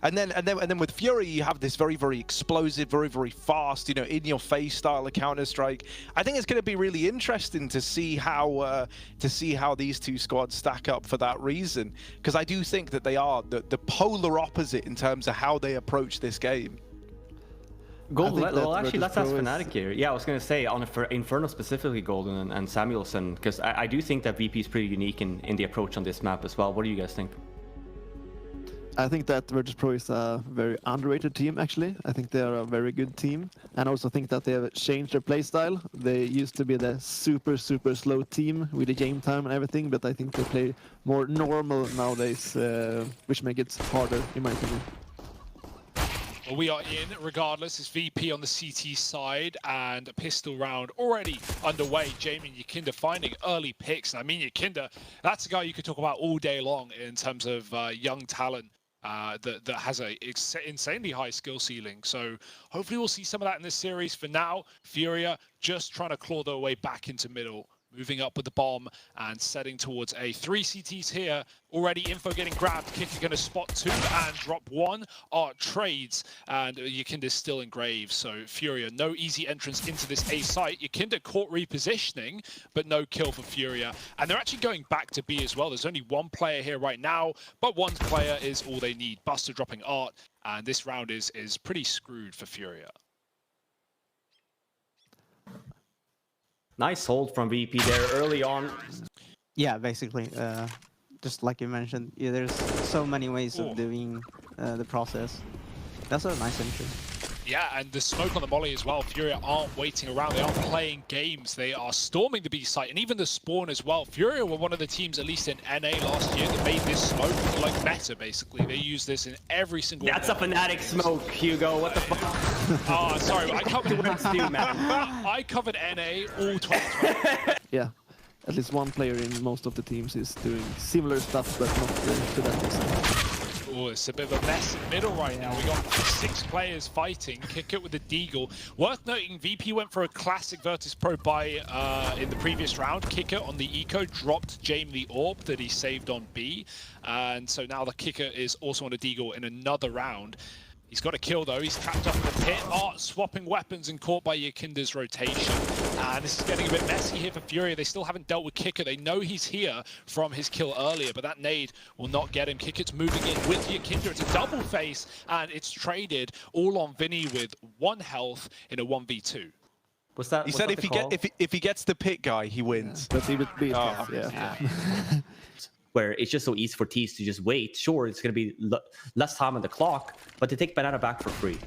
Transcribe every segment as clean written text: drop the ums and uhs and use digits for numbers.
And then with Fury, you have this very explosive, very fast, you know, in your face style of Counter-Strike. I think it's going to be really interesting to see how these two squads stack up for that reason, because I do think that they are the polar opposite in terms of how they approach this game. Golden, well, actually, let's ask Fnatic here. Yeah, I was going to say, on Inferno specifically, Golden and Samuelson, because I do think that VP is pretty unique in the approach on this map as well. What do you guys think? I think that Virtus Pro is a very underrated team, actually. I think they are a very good team. And I also think that they have changed their playstyle. They used to be the super slow team with the game time and everything, but I think they play more normal nowadays, which makes it harder, in my opinion. Well, we are in, regardless. It's VP on the CT side, and a pistol round already underway. Jamie and Yakinda finding early picks. And I mean, Yakinda, that's a guy you could talk about all day long in terms of young talent that has a insanely high skill ceiling. So hopefully we'll see some of that in this series. For now, Furia just trying to claw their way back into middle. Moving up with the bomb and setting towards a 3 CTs here. Already info getting grabbed. Kicker going to spot 2 and drop 1. Trades, and Yakinda's still in Graves. So Furia, no easy entrance into this A site. Yakinda caught repositioning, but no kill for Furia. And they're actually going back to B as well. There's only one player here right now, but one player is all they need. Buster dropping Art, and this round is pretty screwed for Furia. Nice hold from VP there early on. Yeah, basically, just like you mentioned, yeah, there's so many ways of doing the process. That's a nice entry. Yeah, and the smoke on the molly as well. Furia aren't waiting around. They aren't playing games. They are storming the B site, and even the spawn as well. Furia were one of the teams, at least in NA last year, that made this smoke like meta, basically. They use this in every single... That's a Fnatic smoke, Hugo. What the fuck? Oh, sorry. I covered man. I covered NA all 2020. Yeah, at least one player in most of the teams is doing similar stuff, but not to that extent. Oh, it's a bit of a mess in the middle right now. We got 6 players fighting. Kick it with the Deagle. Worth noting, VP went for a classic Virtus Pro buy in the previous round. Kicker on the eco dropped James the Orb that he saved on B. And so now the Kicker is also on a Deagle in another round. He's got a kill though. He's trapped up in the pit. Swapping weapons and caught by Yakinda's rotation. And this is getting a bit messy here for Furia. They still haven't dealt with Kicker. They know he's here from his kill earlier, but that nade will not get him. Kicker's moving in with Yakinda. It's a double face, and it's traded all on Vinny with 1 health in a 1v2. What's that? He said if he gets the pit guy, he wins. Yeah, but he would be yeah. Where it's just so easy for teams to just wait. Sure, it's going to be less time on the clock, but they take Banana back for free.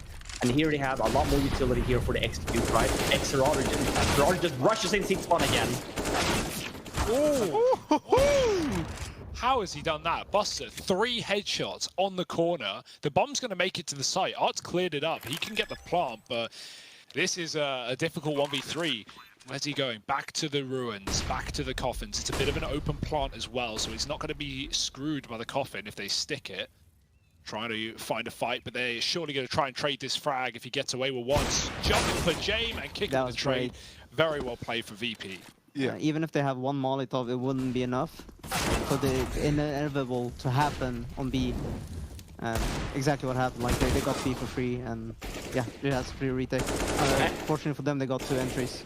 And here they have a lot more utility here for the execute, right? Xerardo just rushes in seat spawn again. Oh! How has he done that? Buster, 3 headshots on the corner. The bomb's going to make it to the site. Art's cleared it up. He can get the plant, but this is a difficult 1v3. Where's he going? Back to the ruins, back to the coffins. It's a bit of an open plant as well, so he's not going to be screwed by the coffin if they stick it. Trying to find a fight, but they're surely going to try and trade this frag if he gets away with one. Jumping for James and kicking the trade. Very well played for VP. Yeah. Even if they have 1 Molotov, it wouldn't be enough for the inevitable to happen on B. Exactly what happened. Like they got B for free, and yeah, it has free retake. Fortunately for them, they got 2 entries.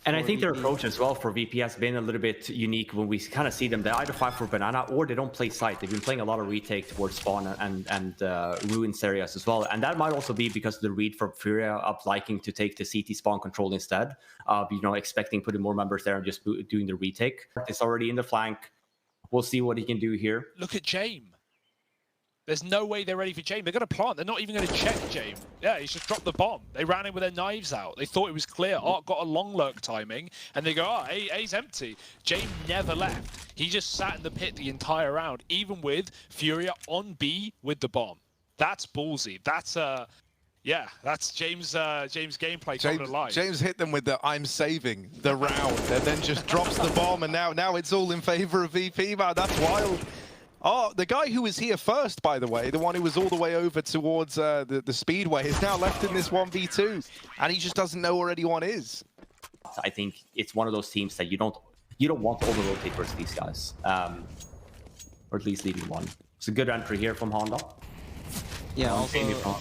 And I think their approach as well for VP has been a little bit unique when we kind of see them. They either fight for Banana or they don't play site. They've been playing a lot of retake towards spawn and ruins areas as well. And that might also be because of the read from Furia up liking to take the CT spawn control instead of, you know, expecting putting more members there and just doing the retake. It's already in the flank. We'll see what he can do here. Look at James. There's no way they're ready for James. They're going to plant. They're not even going to check James. Yeah, he's just dropped the bomb. They ran in with their knives out. They thought it was clear. Art got a long lurk timing, and they go, oh, A's empty. James never left. He just sat in the pit the entire round, even with Furia on B with the bomb. That's ballsy. That's yeah, that's James gameplay coming alive. James hit them with the "I'm saving the round," and then just drops the bomb, and now it's all in favor of VP. Man, that's wild. Oh, the guy who was here first, by the way, the one who was all the way over towards the speedway, is now left in this 1v2, and he just doesn't know where anyone is. I think it's one of those teams that you don't want to over-rotate versus these guys, or at least leaving one. It's a good entry here from Honda. Yeah, also Jamie from-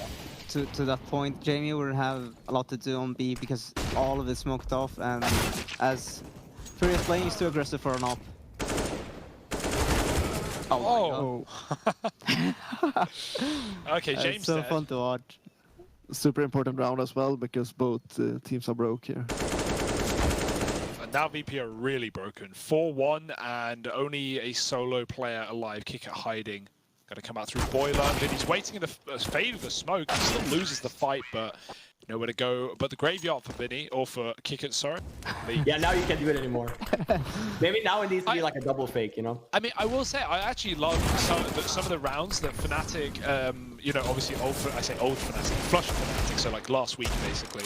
to that point, Jamie will have a lot to do on B because all of it smoked off, and as Furia is playing, he's too aggressive for an op. Oh. Okay, James. It's so dead. fun to watch. Super important round as well because both teams are broke here. And now VP are really broken. 4-1 and only a solo player alive. Kick at hiding. Got to come out through Boiler. Then he's waiting in the fade of the smoke. He still loses the fight, but nowhere to go. But the graveyard for Vinny, or for Kick it, sorry. Yeah, now you can't do it anymore. Maybe now it needs to be like a double fake, you know? I mean, I will say, I actually love some of the rounds that Fnatic, you know, obviously old Fnatic, Flush Fnatic, so like last week basically,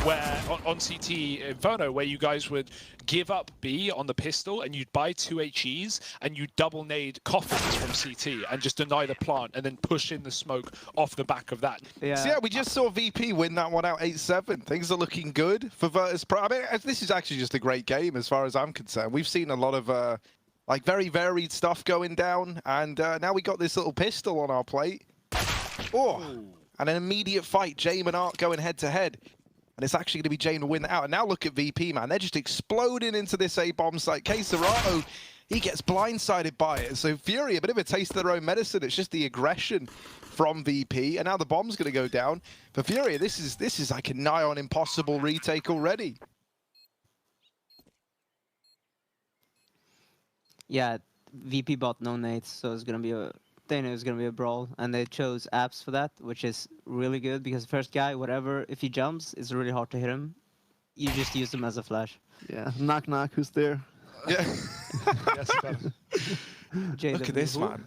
where on CT Inferno, where you guys would give up B on the pistol and you'd buy 2 HEs and you double nade coffins from CT and just deny the plant and then push in the smoke off the back of that. Yeah. So yeah, we just saw VP win that one out 8-7. Things are looking good for Virtus Pro. I mean, this is actually just a great game as far as I'm concerned. We've seen a lot of like very varied stuff going down, and now we got this little pistol on our plate. Oh, and an immediate fight. Jame and Art going head to head. And it's actually going to be Jame to win that out. And now look at VP, man. They're just exploding into this A-bomb site. K-Serato, he gets blindsided by it. So Furia, a bit of a taste of their own medicine. It's just the aggression from VP. And now the bomb's going to go down. For Furia, this is like a nigh-on impossible retake already. Yeah, VP bought no nades, so it's gonna be they knew it was gonna be a brawl, and they chose apps for that, which is really good because the first guy, whatever, if he jumps, it's really hard to hit him. You just use him as a flash. Yeah, knock knock, who's there? Yeah. Yes, Look at this, man.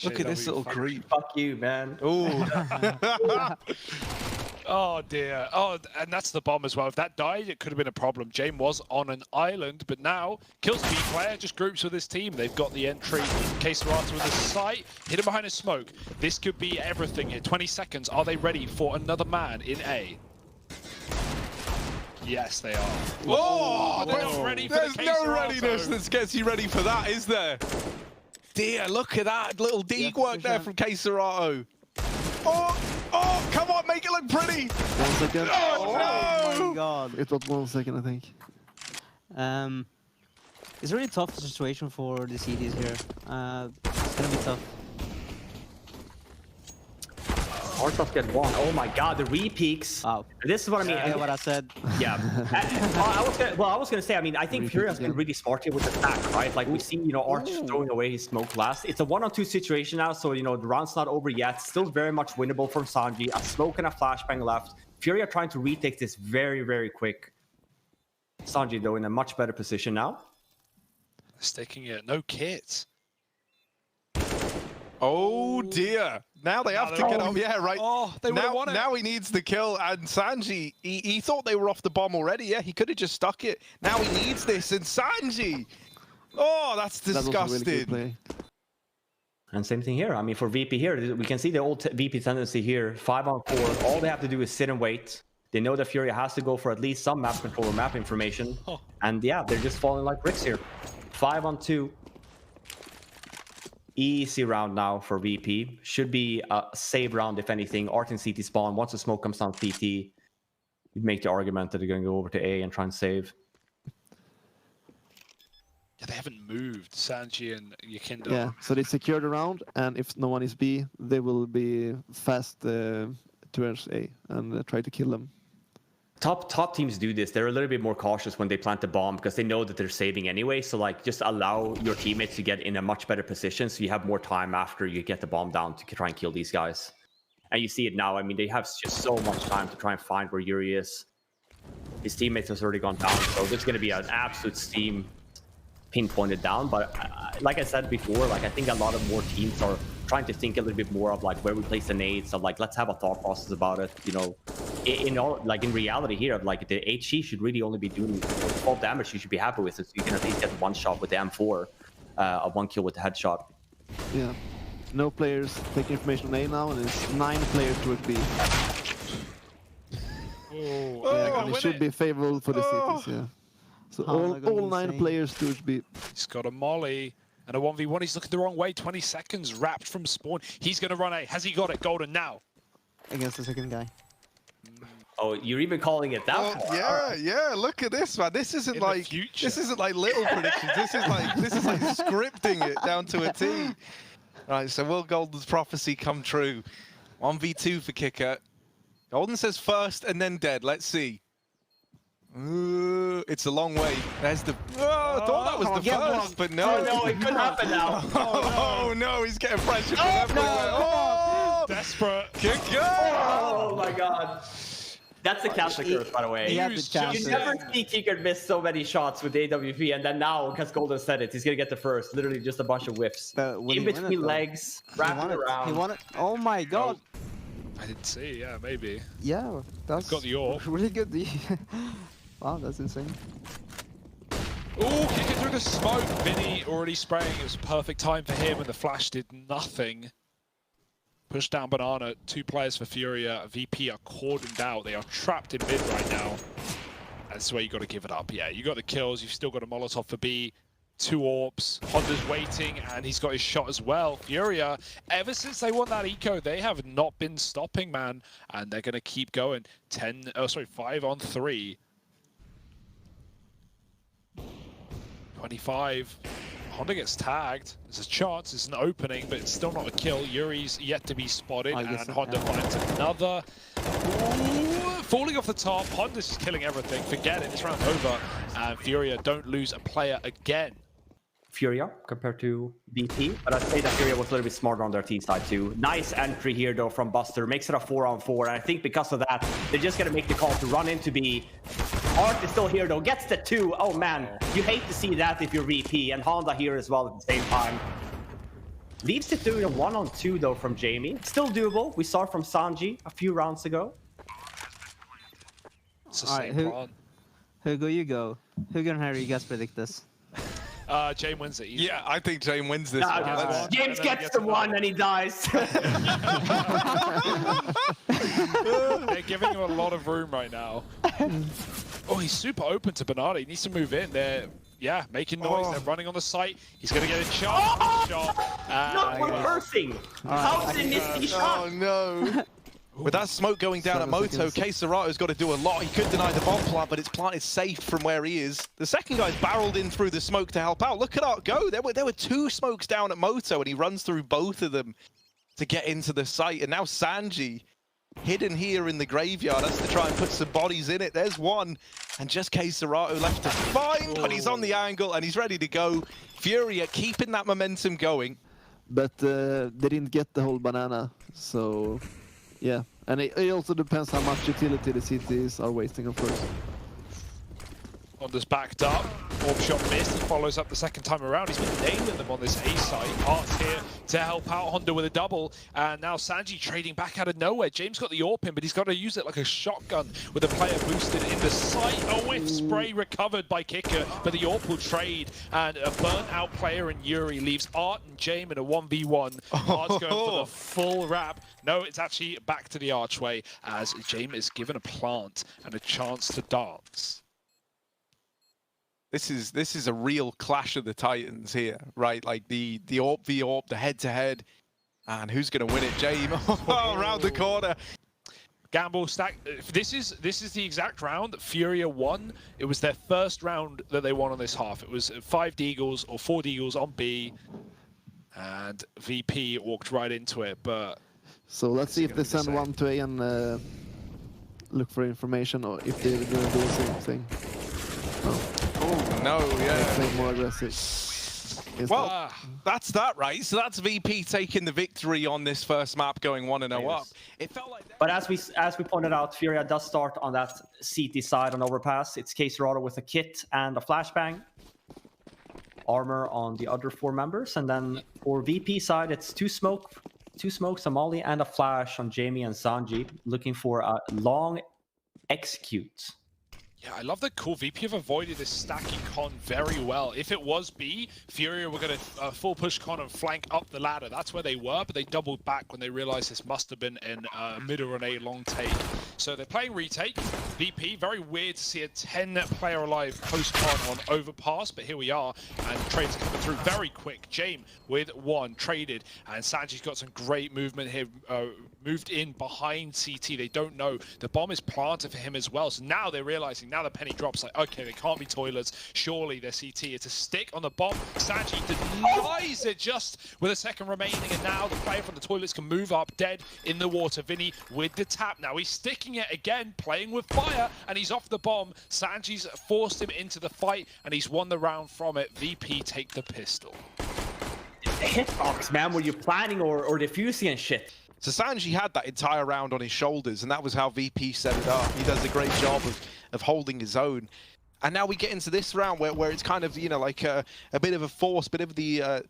Look at this little creep. Fuck you, man. Oh. Oh dear. Oh, and that's the bomb as well. If that died, it could have been a problem. Jame was on an island, but now kills the B player, just groups with his team. They've got the entry. K-Serato with the sight. Hit him behind his smoke. This could be everything here. 20 seconds. Are they ready for another man in A? Yes, they are. Oh, they're not ready for there's the no K-Serato. readiness that gets you ready for that, is there? Dear, look at that little dig work there from K-Serato. Oh, come on, make it look pretty. 1 second. Oh, Oh my god. It was 1 second, I think. It's a really tough situation for the CDs here. It's gonna be tough. Artov get one. Oh my god, the re-peaks. Wow. This is what I mean. Yeah, what I said. Yeah. I was gonna say, I mean, I think Furia's been really smart here with the stack, right? Like we see, you know, Arch throwing away his smoke blast. It's a 1-on-2 situation now, so you know the round's not over yet. Still very much winnable from Sanji. A smoke and a flashbang left. Furia trying to retake this very, very quick. Sanji though in a much better position now. Sticking it. No kit. Oh dear. Now they have to get up. Yeah, right. Oh, they would have won it. Now he needs the kill. And Sanji, he thought they were off the bomb already. Yeah, he could have just stuck it. Now he needs this. And Sanji. Oh, that's That was a really disgusting. good play. And same thing here. I mean, for VP here, we can see the old VP tendency here. 5-on-4. All they have to do is sit and wait. They know that Furia has to go for at least some map control or map information. Oh. And yeah, they're just falling like bricks here. 5-on-2. Easy round now for VP. Should be a save round, if anything. Art and CT spawn. Once the smoke comes down CT, you'd make the argument that they're going to go over to A and try and save. Yeah, they haven't moved, Sanji and Yakindo. Yeah, so they secured the round, and if no one is B, they will be fast towards A and try to kill them. Top teams do this. They're a little bit more cautious when they plant the bomb because they know that they're saving anyway. So like, just allow your teammates to get in a much better position, so you have more time after you get the bomb down to try and kill these guys. And you see it now. I mean, they have just so much time to try and find where Yuri is. His teammates has already gone down, so there's going to be an absolute steam pinpointed down. But like I said before, like I think a lot of more teams are trying to think a little bit more of like where we place the nades. So like, let's have a thought process about it. You know, in reality here, like the HE should really only be doing 12 damage. You should be happy with it, so you can at least get one shot with the M4, a 1 kill with the headshot. Yeah. No players take information on A now, and it's 9 players towards B. Yeah, and it should be favorable for the cities, yeah. So Oh my God, all 9 insane. players towards B. He's got a molly. And a 1v1, he's looking the wrong way. 20 seconds wrapped from spawn. He's going to run A. Has he got it? Golden now. Against the second guy. Oh, you're even calling it that? Oh, yeah. Look at this, man. This isn't like little predictions. This is like scripting it down to a T. Right, so will Golden's prophecy come true? 1v2 for Kicker. Golden says first and then dead. Let's see. It's a long way. There's the. Oh, I thought that was the first, but no. Oh, no, it could happen now. Oh, no, he's getting pressure from everywhere. Oh, desperate. Kicker! Oh my God. That's the Catholic curse, by the way. You never see Kicker miss so many shots with the AWP, and then now, because Golden said it, he's gonna get the first. Literally just a bunch of whiffs. In between legs, wrapping around. He won it. Oh my God. I didn't see. Yeah, maybe. Yeah, that's got the AWP. Really good. Wow, that's insane. Oh, kicking through the smoke. Vinny already spraying. It was a perfect time for him, and the flash did nothing. Push down Banana. 2 players for Furia. VP are cordoned out. They are trapped in mid right now. That's where you got to give it up. Yeah, you got the kills. You've still got a Molotov for B. 2 AWPs. Honda's waiting, and he's got his shot as well. Furia, ever since they won that eco, they have not been stopping, man. And they're going to keep going. 5 on 3. 25. Honda gets tagged. There's a chance. It's an opening, but it's still not a kill. Yuri's yet to be spotted, and Honda finds another. Ooh, falling off the top. Honda's just killing everything. Forget it. It's round over. And Furia don't lose a player again. Furia compared to VP, but I'd say that Furia was a little bit smarter on their team side too. Nice entry here though from Buster, makes it a 4-on-4, and I think because of that, they're just gonna make the call to run into B. Art is still here though, gets the 2. Oh man, you hate to see that if you're VP, and Honda here as well at the same time. Leaves it doing a 1-on-2 though from Jamie. Still doable. We saw it from Sanji a few rounds ago. It's the same plan. Hugo, you go. Hugo and Harry, you guys predict this. Jame wins it. Yeah, I think Jame wins this one. James gets the 1 and he dies. They're giving him a lot of room right now. Oh, he's super open to Banana. He needs to move in. They're making noise. They're running on the site. He's going to get a shot. Not one cursing. How did he miss these shots? Oh, no. With that smoke going down at Moto, K-Serato's got to do a lot. He could deny the bomb plant, but it's planted safe from where he is. The second guy's barreled in through the smoke to help out. Look at Art go. There were 2 smokes down at Moto, and he runs through both of them to get into the site. And now Sanji, hidden here in the graveyard, has to try and put some bodies in it. There's 1, and just K-Serato left to find, but he's on the angle, and he's ready to go. Furia keeping that momentum going. But they didn't get the whole banana, so... Yeah, and it also depends how much utility the CTs are wasting, of course. Honda's backed up. Orb shot missed. He follows up the second time around. He's been nailing them on this A site. Art's here to help out Honda with a double. And now Sanji trading back out of nowhere. James got the AWP in, but he's got to use it like a shotgun with the player boosted in the site. A whiff spray recovered by Kicker, but the AWP will trade. And a burnt out player in Yuri leaves Art and James in a 1v1. Art's going for the full wrap. No, it's actually back to the archway as James is given a plant and a chance to dance. This is a real clash of the titans here, right? Like the AWP v AWP, the head-to-head, and who's going to win it? James, around the corner. Gamble stack. This is the exact round that Furia won. It was their first round that they won on this half. It was 5 Deagles or 4 Deagles on B, and VP walked right into it. But so let's see if they send 1 to A and look for information, or if they're going to do the same thing. Oh no, yeah. Play more aggressive. Well, that's that, right? So that's VP taking the victory on this first map, going 1-0 up. It felt like that. But as we pointed out, Furia does start on that CT side on overpass. It's K-Serata with a kit and a flashbang. Armor on the other 4 members, and then for VP side, it's 2 smokes, a molly, and a flash on Jamie and Sanji, looking for a long execute. Yeah, I love the cool VP have avoided this stacking con very well. If it was B, Furia were going to full push con and flank up the ladder. That's where they were, but they doubled back when they realized this must have been in mid or an A long take. So they're playing retake. VP, very weird to see a 10-player alive post con on overpass, but here we are, and trades coming through very quick. Jame with one, traded, and Sanji's got some great movement here, moved in behind CT. They don't know. The bomb is planted for him as well, so now they're realizing, now the penny drops, like, okay, they can't be toilets. Surely they're CT. It's a stick on the bomb. Sanji denies it just with a second remaining, and now the player from the toilets can move up, dead in the water. Vinny with the tap. Now he's sticking it again, playing with fire, and he's off the bomb. Sanji's forced him into the fight, and he's won the round from it. VP take the pistol. Hitbox, man, were you planning or diffusing and shit? So Sanji had that entire round on his shoulders, and that was how VP set it up. He does a great job of holding his own. And now we get into this round where it's kind of, you know, like a bit of a force, bit of the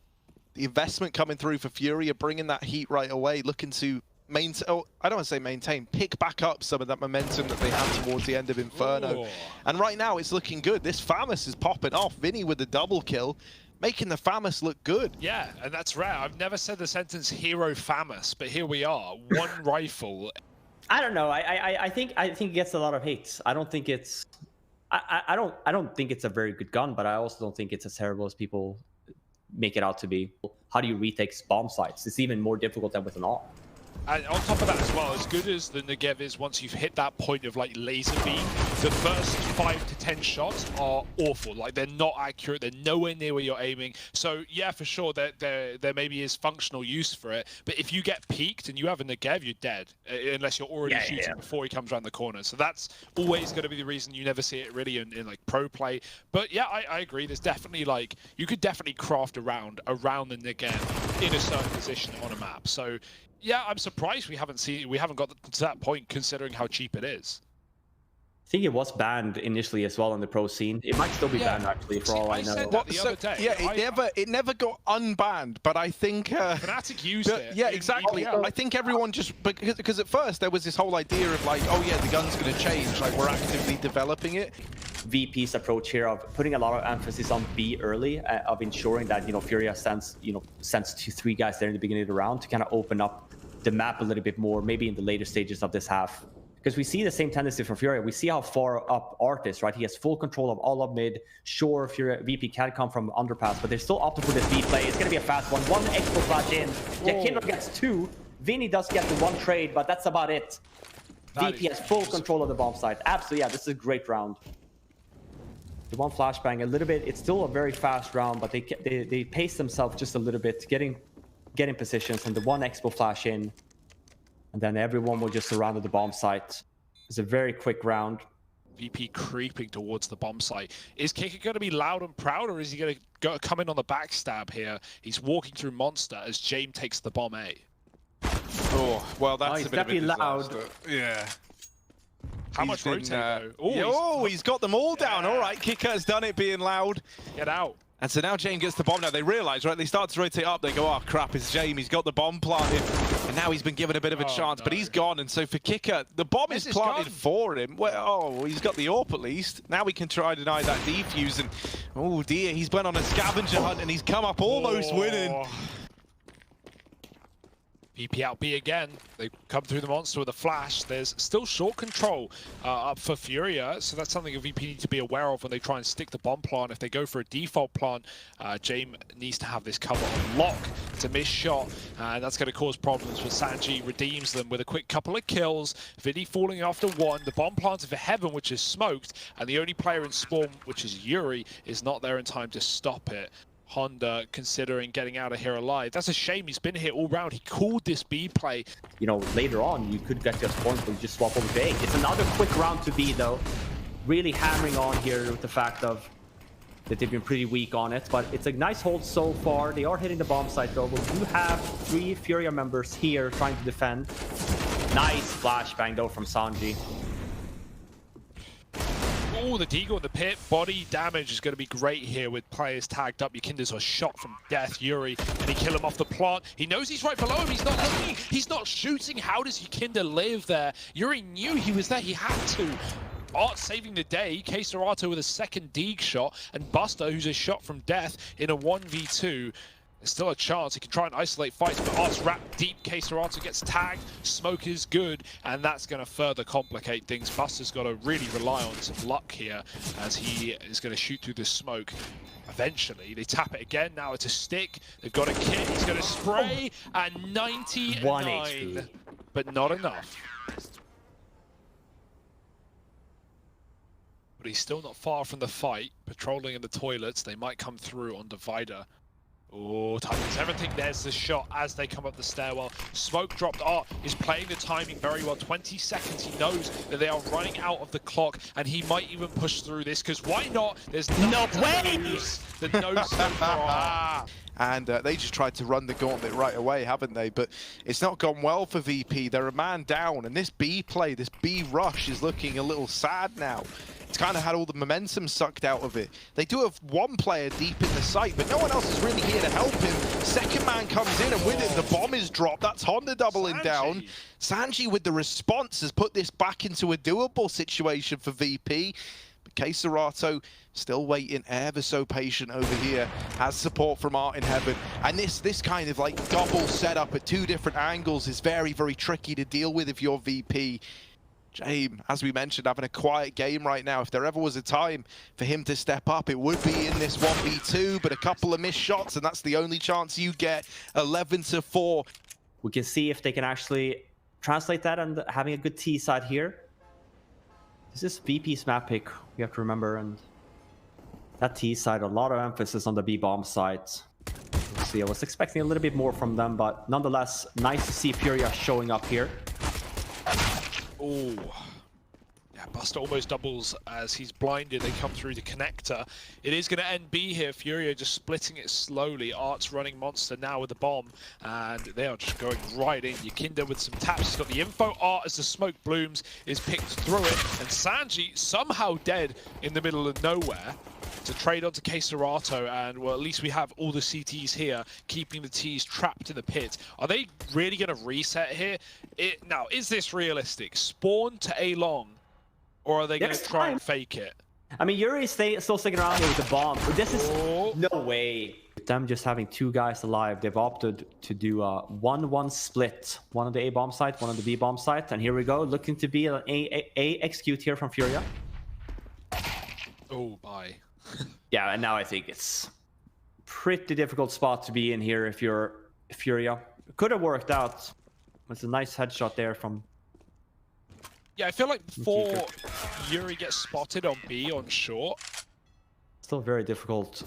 investment coming through for Furia, bringing that heat right away, looking to maintain, oh, I don't want to say maintain, pick back up some of that momentum that they had towards the end of Inferno. Ooh. And right now it's looking good. This Famous is popping off. Vinny with the double kill, making the Famous look good. Yeah, and that's rare. I've never said the sentence hero Famous, but here we are. One rifle. I don't know. I think it gets a lot of hate. I don't think it's I don't think it's a very good gun, but I also don't think it's as terrible as people make it out to be. How do you retake bomb sites? It's even more difficult than with an AWP. And on top of that as well, as good as the Negev is, once you've hit that point of like laser beam, the first 5 to 10 shots are awful. Like, they're not accurate, they're nowhere near where you're aiming. So yeah, for sure, there maybe is functional use for it. But if you get peaked and you have a Negev, you're dead, unless you're already shooting before he comes around the corner. So that's always going to be the reason you never see it really in like pro play. But yeah, I agree. There's definitely, like, you could definitely craft around the Negev in a certain position on a map. So yeah, I'm surprised we haven't got to that point, considering how cheap it is. I think it was banned initially as well in the pro scene. It might still be banned actually, for all I know. Said that the other day. Yeah, it never got unbanned, but I think Fnatic used it. Yeah, exactly. I think everyone just because at first there was this whole idea of like, oh yeah, the gun's going to change. Like, we're actively developing it. VP's approach here of putting a lot of emphasis on B early, of ensuring that, you know, Furia sends 2-3 guys there in the beginning of the round to kind of open up the map a little bit more, maybe in the later stages of this half. Because we see the same tendency from Furia. We see how far up Art is, right? He has full control of all of mid. Sure, Furia VP can come from underpass, but they're still opting for this B play. It's going to be a fast one. One expo flash in. Kindle gets 2. Vinny does get the 1 trade, but that's about it. VP has full control of the bomb site. Absolutely, yeah, this is a great round. The one flashbang, a little bit. It's still a very fast round, but they pace themselves just a little bit, getting positions, and the 1 expo flash in. And then everyone will just surround the bomb site. It's a very quick round. VP creeping towards the bomb site. Is Kicker going to be loud and proud, or is he going to come in on the backstab here? He's walking through Monster as Jame takes the bomb A. Oh, well, that's a bit of a disaster. Loud. Yeah. How much rotate though? Oh, he's got them all down. All right, Kicker has done it being loud. Get out. And so now Jame gets the bomb. Now they realise, right? They start to rotate up. They go, oh crap, it's Jame. He's got the bomb planted. And now he's been given a bit of a chance, but he's gone. And so for Kicker, the bomb is planted for him. Well, he's got the AWP at least. Now we can try to deny that defuse. And oh dear, he's went on a scavenger hunt and he's come up almost winning. VP out B again. They come through the monster with a flash. There's still short control up for Furia, so that's something a VP needs to be aware of when they try and stick the bomb plant. If they go for a default plant, Jame needs to have this cover on lock. It's a missed shot, and that's going to cause problems for Sanji. Redeems them with a quick couple of kills. Vinny falling after 1. The bomb planted for Heaven, which is smoked, and the only player in spawn, which is Yuri, is not there in time to stop it. Honda considering getting out of here alive. That's a shame. He's been here all round. He called this B play. You know, later on, you could get your points, but you just swap over to A. It's another quick round to B, though. Really hammering on here with the fact of that they've been pretty weak on it, but it's a nice hold so far. They are hitting the bomb site, though. We do have 3 Furia members here trying to defend. Nice flashbang, though, from Sanji. Oh, the deagle in the pit. Body damage is going to be great here with players tagged up. Yakinda's a shot from death. Yuri, and he kill him off the plant. He knows he's right below him. He's not looking. He's not shooting. How does Yakinda live there? Yuri knew he was there. He had to. Art saving the day. K-Serato with a second Deeg shot, and Buster, who's a shot from death in a 1v2. There's still a chance he can try and isolate fights, but Art's wrapped deep. K-Serato gets tagged. Smoke is good, and that's going to further complicate things. Buster's got to really rely on some luck here as he is going to shoot through the smoke. Eventually, they tap it again. Now it's a stick. They've got a kit. He's going to spray, and 99. 1 HP. But not enough. But he's still not far from the fight. Patrolling in the toilets. They might come through on Divider. Oh, timing's everything. There's the shot as they come up the stairwell. Smoke dropped. Art is playing the timing very well. 20 seconds. He knows that they are running out of the clock, and he might even push through this, because why not? There's no way. The no scope for Art. And they just tried to run the gauntlet right away, haven't they? But it's not gone well for VP. They're a man down, and this B play, this B rush is looking a little sad now. It's kind of had all the momentum sucked out of it. They do have one player deep in the site, but no one else is really here to help him. Second man comes in, and with it, the bomb is dropped. That's Honda doubling down. Sanji with the response has put this back into a doable situation for VP. But K-Serato still waiting, ever so patient over here, has support from Art in heaven. And this kind of like double setup at two different angles is very, very tricky to deal with if you're VP. James, as we mentioned, having a quiet game right now. If there ever was a time for him to step up, it would be in this 1v2, but a couple of missed shots, and that's the only chance you get. 11-4. We can see if they can actually translate that and having a good T side here. This is VP's map pick, we have to remember, and that T side, a lot of emphasis on the B bomb side. We'll see, I was expecting a little bit more from them, but nonetheless, nice to see Furia showing up here. Oh, yeah, Buster almost doubles as he's blinded. They come through the connector. It is going to end B here. Furia just splitting it slowly. Art's running Monster now with the bomb, and they are just going right in. Yakinda with some taps. He's got the info. Art, as the smoke blooms, is picked through it, and Sanji somehow dead in the middle of nowhere to trade onto K-Serato, and well, at least we have all the CTs here, keeping the Ts trapped in the pit. Are they really going to reset here? Now, is this realistic? Spawn to A long, or are they going to try and fake it? I mean, Yuri's still sticking around here with the bomb. This is no way. With them just having two guys alive, they've opted to do a 1-1 split. One on the A bomb site, one on the B bomb site, and here we go, looking to be an A execute here from Furia. Oh, bye. Yeah, and now I think it's pretty difficult spot to be in here if you're Furia. It could have worked out. It's a nice headshot there from... Yeah, I feel like before Yuri gets spotted on B on short. Still very difficult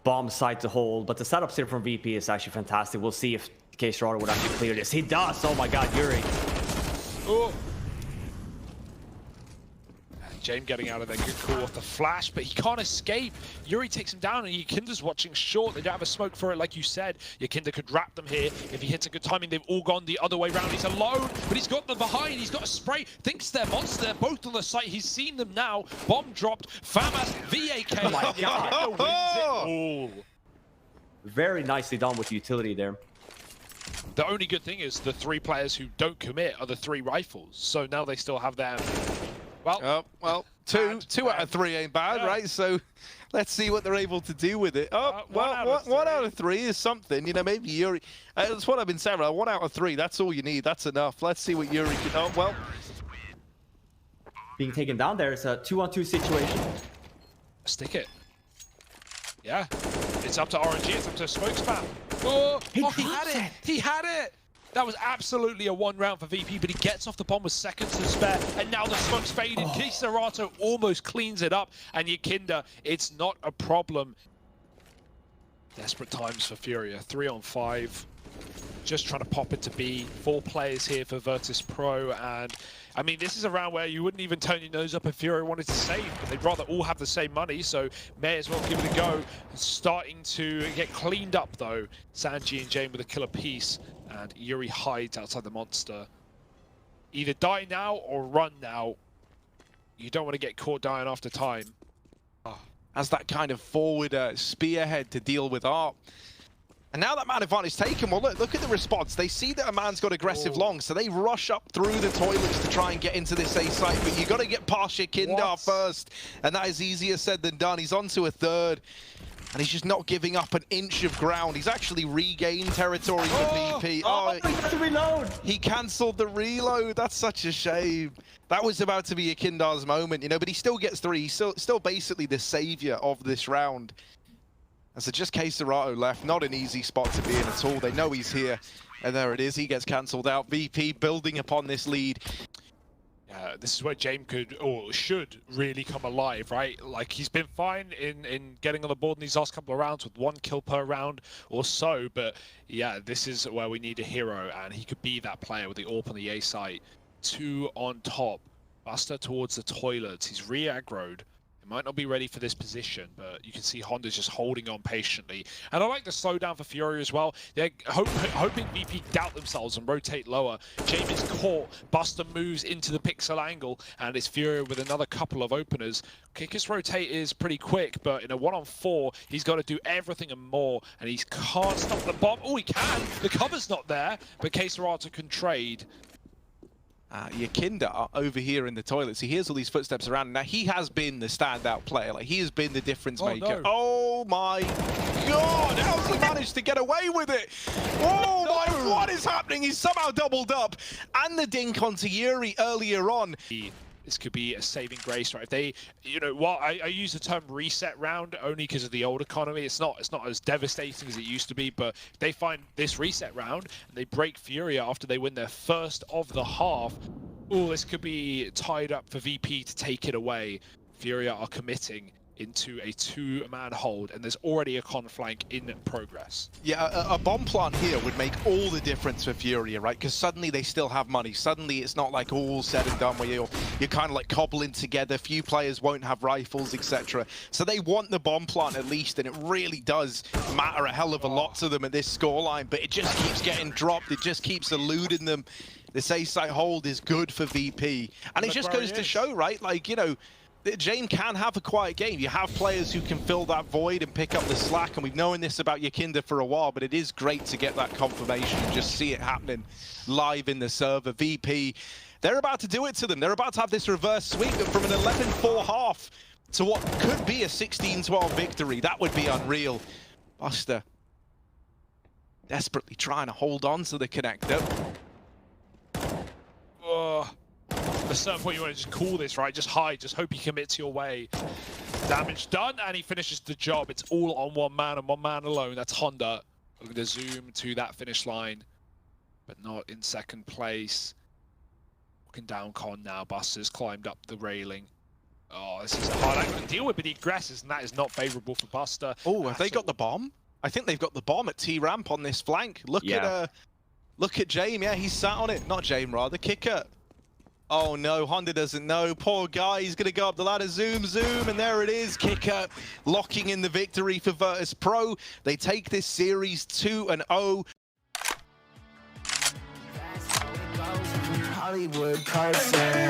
bomb site to hold, but the setups here from VP is actually fantastic. We'll see if K-Serato would actually clear this. He does! Oh my god, Yuri. Oh. James getting out of there, good call off the flash, but he can't escape. Yuri takes him down, and Yakinda's watching short. They don't have a smoke for it, like you said. Yakinda could wrap them here. If he hits a good timing, they've all gone the other way around. He's alone, but he's got them behind. He's got a spray. Thinks they're Monster, both on the site. He's seen them now. Bomb dropped. Famas, VAK. Oh my god. Wins it all. Very nicely done with utility there. The only good thing is the three players who don't commit are the three rifles. So now they still have their... Well, two out of three ain't bad, right? So let's see what they're able to do with it. One out of three is something. You know, maybe Yuri. That's what I've been saying. 1 out of 3. That's all you need. That's enough. Let's see what Yuri can. Oh well. Being taken down there is a 2-on-2 situation. Stick it. Yeah. It's up to RNG. It's up to Smoke Spam. Oh, he had it. He had it. That was absolutely a 1 round for VP, but he gets off the bomb with seconds to spare, and now the smoke's faded. K-Serato almost cleans it up, and Yakinda, it's not a problem. Desperate times for Furia. 3 on 5. Just trying to pop it to B. 4 players here for Virtus Pro, and I mean, this is a round where you wouldn't even turn your nose up if Furia wanted to save, but they'd rather all have the same money, so may as well give it a go. Starting to get cleaned up, though. Sanji and Jane with a killer piece. And Yuri hides outside the Monster. Either die now or run now. You don't want to get caught dying after time. As that kind of forward spearhead to deal with Art. And now that man advantage taken, well, look at the response. They see that a man's got aggressive long, so they rush up through the toilets to try and get into this A site. But you got to get past Yakindar first, and that is easier said than done. He's on to a third, and he's just not giving up an inch of ground. He's actually regained territory for VP. He had to reload. He cancelled the reload. That's such a shame. That was about to be Yakindar's moment, you know, but he still gets 3. He's still basically the savior of this round. And so just K-Serato left, not an easy spot to be in at all. They know he's here, and there it is. He gets cancelled out. VP building upon this lead. This is where James could, or should, really come alive, right? Like, he's been fine in getting on the board in these last couple of rounds with 1 kill per round or so, but yeah, this is where we need a hero, and he could be that player with the AWP on the A site. 2 on top. Buster towards the toilets. He's re-aggroed. Might not be ready for this position, but you can see Honda's just holding on patiently. And I like the slowdown for Furia as well. They're hoping VP doubt themselves and rotate lower. James is caught. Buster moves into the pixel angle, and it's Furia with another couple of openers. Kicker's rotate is pretty quick, but in a 1-on-4, he's got to do everything and more, and he can't stop the bomb. Oh, he can. The cover's not there, but K-Serato can trade. Yakindar over here in the toilets. He hears all these footsteps around. Now, he has been the standout player. Like, he has been the difference maker. No. Oh, my God. How's he managed to get away with it? Oh, my, what is happening? He's somehow doubled up. And the dink onto Yuri earlier on. This could be a saving grace, right? If they, you know, well, I use the term reset round only because of the old economy. It's not as devastating as it used to be, but if they find this reset round and they break Furia after they win their first of the half, oh, this could be tied up for VP to take it away. Furia are committing into a 2-man hold, and there's already a con flank in progress. Yeah, a bomb plant here would make all the difference for Furia, right? Because suddenly they still have money. Suddenly it's not like all said and done where you're kind of like cobbling together. Few players won't have rifles, etc. So they want the bomb plant at least, and it really does matter a hell of a lot to them at this scoreline, but it just keeps getting dropped. It just keeps eluding them. This A-site hold is good for VP. And it just goes to show, right? Like, you know, James can have a quiet game. You have players who can fill that void and pick up the slack, and we've known this about Yakindar for a while, but it is great to get that confirmation and just see it happening live in the server. VP, they're about to do it to them. They're about to have this reverse sweep from an 11-4 half to what could be a 16-12 victory. That would be unreal. Buster desperately trying to hold on to the connector. At a certain point, you want to just call this, right? Just hide, just hope he commits your way. Damage done, and he finishes the job. It's all on one man and one man alone. That's Honda. Looking to zoom to that finish line, but not in second place. Looking down con now. Buster's climbed up the railing. Oh, this is a hard angle to deal with, but he aggresses, and that is not favorable for Buster. Oh, have they got the bomb? I think they've got the bomb at T-ramp on this flank. Look at James. Yeah, he's sat on it. Not James, rather. Kicker. Oh no, Honda doesn't know. Poor guy, he's gonna go up the ladder. Zoom, zoom, and there it is. Kicker locking in the victory for Virtus Pro. They take this series 2-0. Hollywood person.